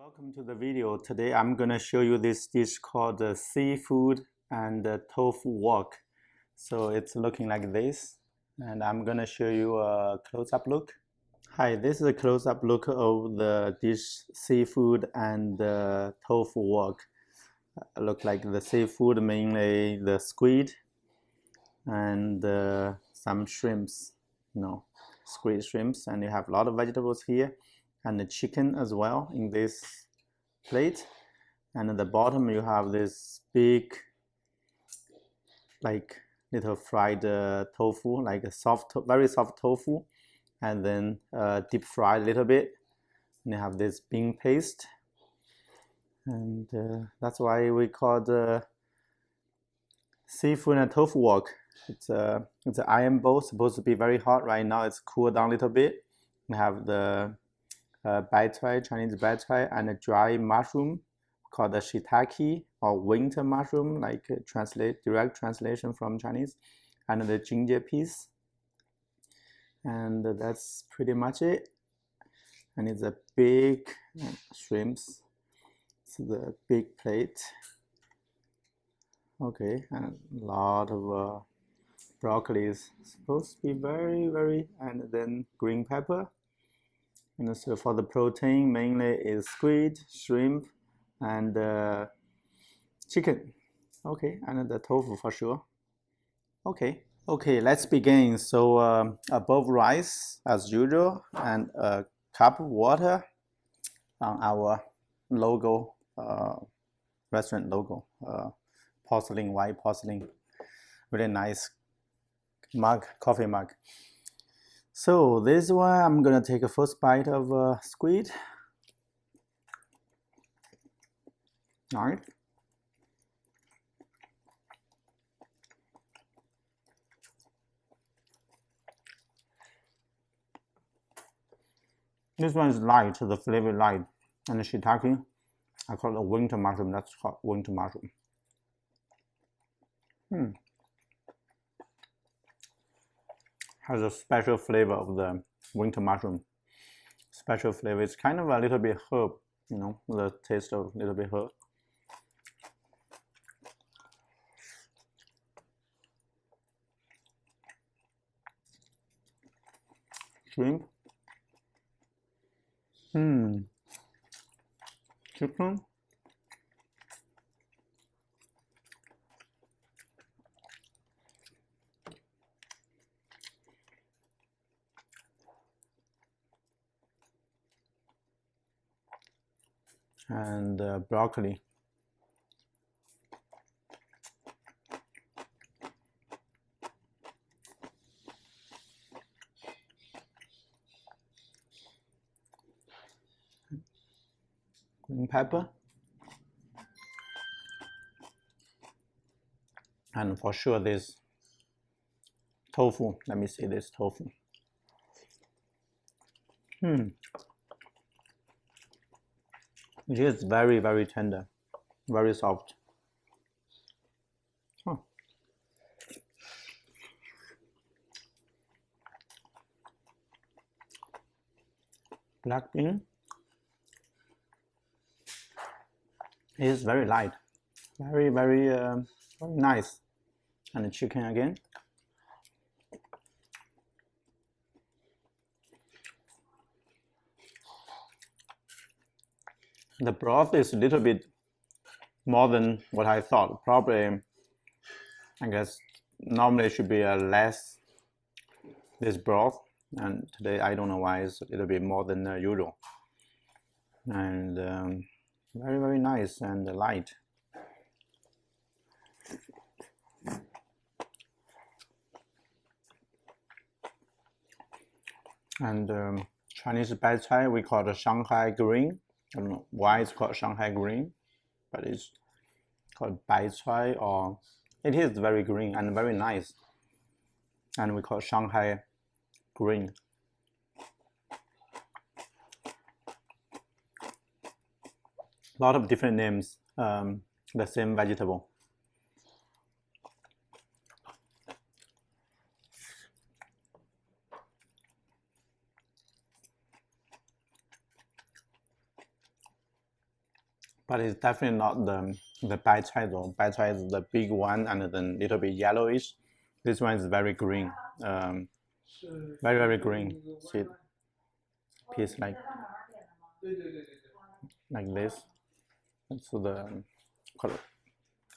Welcome to the video. Today I'm gonna show you this dish called the seafood and the tofu wok. So it's looking like this, and I'm gonna show you a close-up look. Hi, this is a close-up look of the dish seafood and the tofu wok. Look like the seafood, mainly the squid and some shrimps, squid shrimps, and you have a lot of vegetables here and the chicken as well in this plate. And at the bottom you have this big like little fried tofu, like a soft, very soft tofu, and then deep fried a little bit, and you have this bean paste, and that's why we call the seafood and tofu wok. It's an iron bowl, supposed to be very hot. Right now it's cooled down a little bit. We have the bai cai, Chinese bai cai, and a dry mushroom called the shiitake or winter mushroom, like direct translation from Chinese, and the ginger piece. And that's pretty much it. And it's a big shrimps. It's the big plate. Okay, and a lot of broccoli is supposed to be very, and then green pepper. And so for the protein, mainly is squid, shrimp, and chicken. Okay, and the tofu for sure. Okay, let's begin. So a bowl of rice as usual, and a cup of water on our logo, restaurant logo, porcelain, white porcelain, really nice mug, coffee mug. So this one, I'm gonna take a first bite of squid. All right. This one is light, the flavor light, and the shiitake, I call it a winter mushroom. That's called winter mushroom. Has a special flavor of the winter mushroom. Special flavor. It's kind of a little bit herb, the taste of a little bit herb. Shrimp. Chicken. And broccoli. Green pepper. And for sure this tofu. Let me see this tofu. It is very tender, very soft. Black bean. It is very light, very nice. And the chicken again. The broth is a little bit more than what I thought. Probably, I guess, normally it should be less this broth, and today I don't know why it's a little bit more than usual. And very nice and light. And Chinese bai cai, we call it Shanghai green. I don't know why it's called Shanghai green, but it's called bai cai, or it is very green and very nice. And we call it Shanghai green. A lot of different names, the same vegetable. but it's definitely not the bai chai though. Bai chai is the big one and then little bit yellowish. This one is very green, very green. See, piece like this. So the color,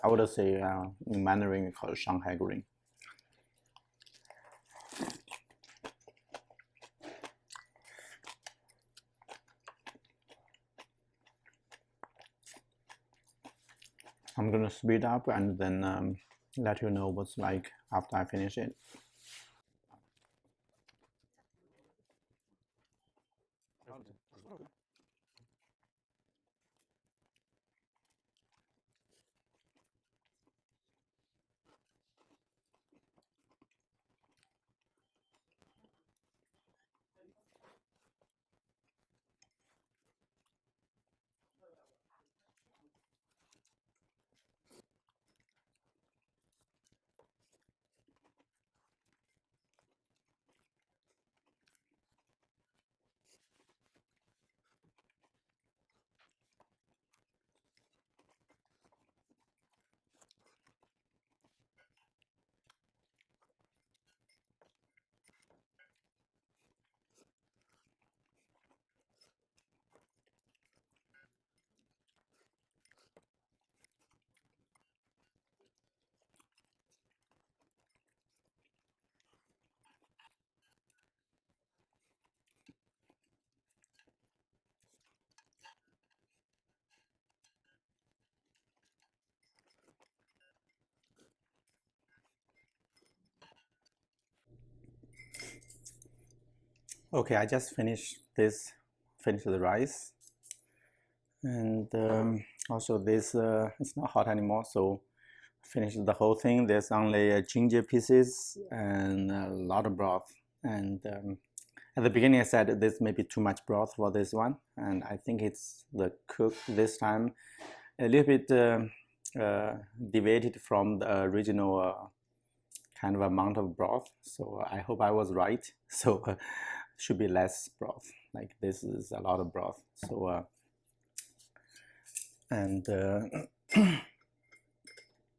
I would say in Mandarin we call it Shanghai green. I'm gonna speed up and then let you know what's like after I finish it. Okay, I just finished the rice, and also this it's not hot anymore, so finished the whole thing. There's only ginger pieces and a lot of broth. And at the beginning, I said this may be too much broth for this one, and I think it's the cook this time a little bit deviated from the original kind of amount of broth. So I hope I was right. So should be less broth. Like this is a lot of broth. So and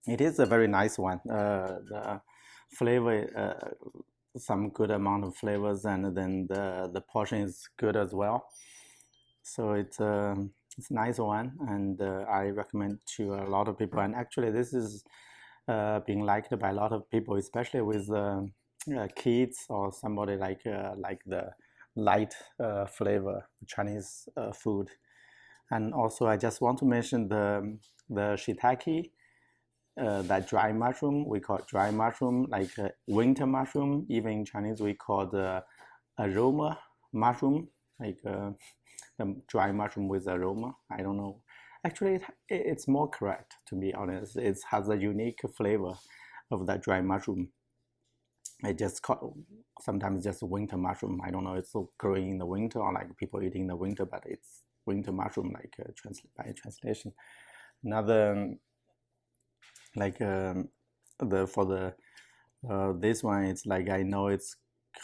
it is a very nice one. The flavor, some good amount of flavors, and then the portion is good as well. So it's a nice one, and I recommend to a lot of people. And actually, this is being liked by a lot of people, especially with kids or somebody like the light flavor Chinese food. And also, I just want to mention the shiitake, that dry mushroom. We call it dry mushroom, like winter mushroom. Even in Chinese, we call the aroma mushroom, like the dry mushroom with aroma. I don't know. Actually, it's more correct, to be honest. It has a unique flavor of that dry mushroom. It just called sometimes just winter mushroom. I don't know. It's growing in the winter or like people eating in the winter, but it's winter mushroom, like by translation. Another like the for the this one, it's like I know it's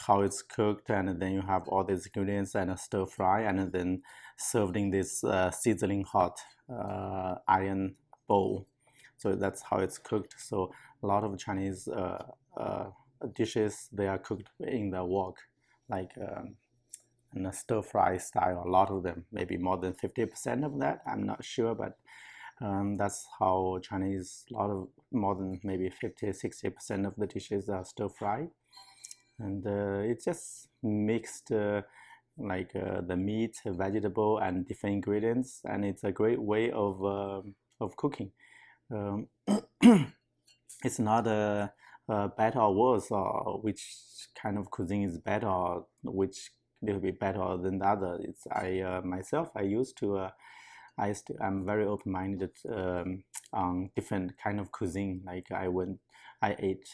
how it's cooked, and then you have all these ingredients and a stir fry, and then served in this sizzling hot iron bowl. So that's how it's cooked. So a lot of Chinese dishes, they are cooked in the wok, like in a stir fry style. A lot of them, maybe more than 50% of that. I'm not sure, but that's how Chinese, a lot of more than maybe 50-60% of the dishes are stir fry, and it's just mixed like the meat, vegetable, and different ingredients, and it's a great way of cooking. Um, it's not better or worse, or which kind of cuisine is better, or which little bit better than the other. It's I myself, I used to I'm very open-minded on different kind of cuisine. Like I ate,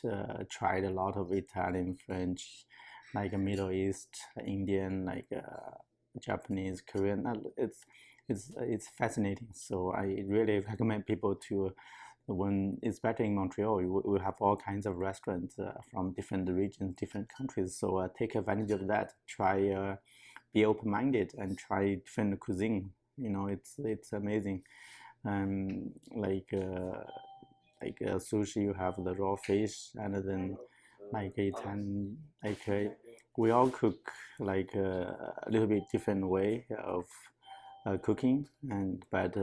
tried a lot of Italian, French, like Middle East, Indian, like Japanese, Korean. It's fascinating. So I really recommend people to, when it's better in Montreal, we have all kinds of restaurants from different regions, different countries. So take advantage of that. Try, be open-minded and try different cuisine. You know, it's amazing. like sushi, you have the raw fish, and then we all cook like a little bit different way of cooking, but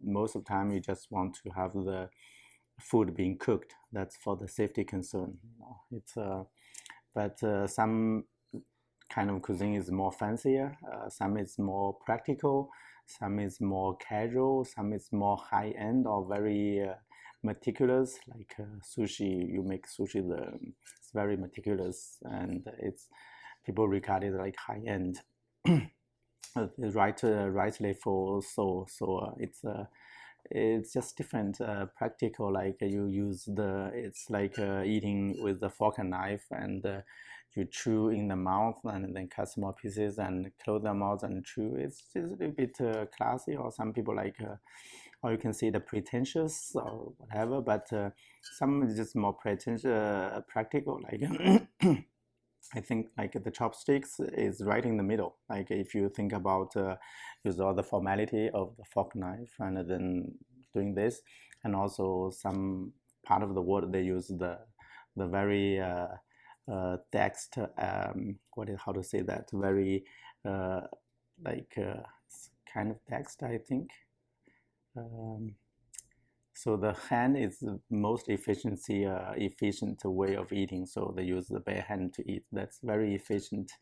most of the time you just want to have the food being cooked. That's for the safety concern. It's but some kind of cuisine is more fancier, some is more practical, some is more casual, some is more high end or very meticulous. Like sushi, you make sushi, it's very meticulous, and it's people regard it like high end. Rightly for it's just different, practical, like you use it's like eating with the fork and knife, and you chew in the mouth and then cut small pieces and close the mouth and chew. It's just a little bit classy, or some people like or you can see the pretentious or whatever, but some is just more pretentious, practical, like I think like the chopsticks is right in the middle. Like if you think about use all the formality of the fork knife and then doing this, and also some part of the world they use the very text how to say that, very like kind of text, I think. So the hand is the most efficient way of eating. So they use the bare hand to eat. That's very efficient,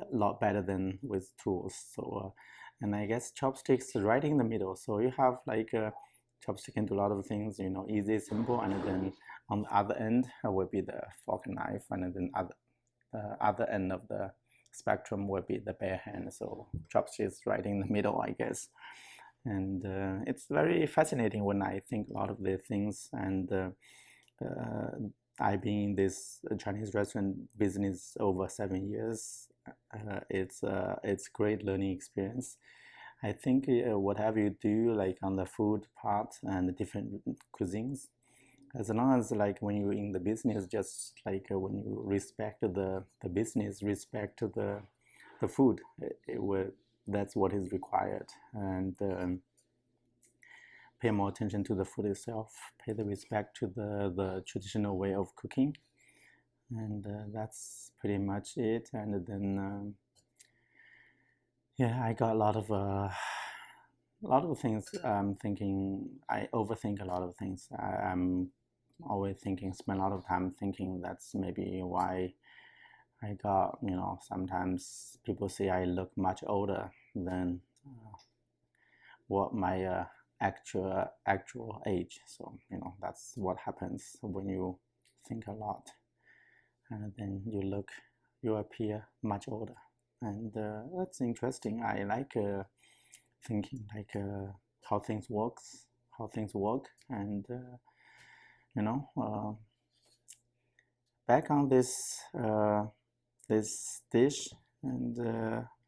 a lot better than with tools. So, and I guess chopsticks right in the middle. So you have like chopstick can do a lot of things, easy, simple, and then on the other end will be the fork and knife, and then other end of the spectrum will be the bare hand. So chopsticks right in the middle, I guess. And it's very fascinating when I think a lot of the things. And I've been in this Chinese restaurant business over 7 years. It's great learning experience. I think whatever you do, like on the food part and the different cuisines, as long as like when you're in the business, just like when you respect the business, respect the food, it will, that's what is required. And pay more attention to the food itself, pay the respect to the traditional way of cooking, and that's pretty much it. And then yeah, I got a lot of things. I'm thinking, I overthink a lot of things. I'm always thinking, spend a lot of time thinking. That's maybe why I got, sometimes people say I look much older than what my actual age. So that's what happens when you think a lot, and then you appear much older, and that's interesting. I like thinking like how things work, and back on this this dish, and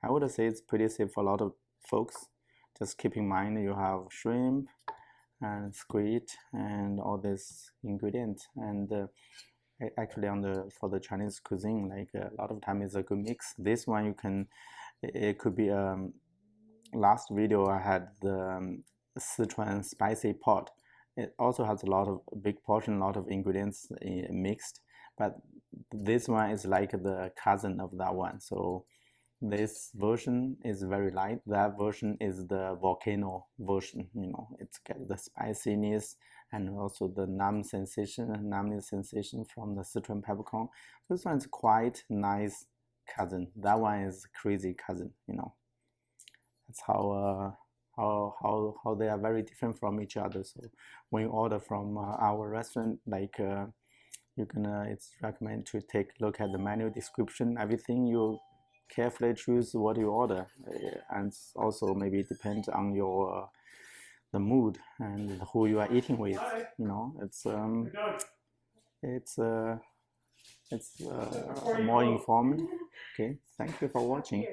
I would say it's pretty safe for a lot of folks. Just keep in mind you have shrimp and squid and all these ingredients, and actually for the Chinese cuisine, like a lot of time is a good mix. This one it could be last video I had the Sichuan spicy pot. It also has a big portion, a lot of ingredients mixed, but this one is like the cousin of that one. So this version is very light. That version is the volcano version. It's got the spiciness and also the numbness sensation from the Sichuan peppercorn. This one's quite nice cousin. That one is crazy cousin. That's how they are very different from each other. So when you order from our restaurant, like it's recommended to take a look at the menu description, everything. You carefully choose what you order, and also maybe depend on the mood and who you are eating with. It's more informed. Okay, thank you for watching.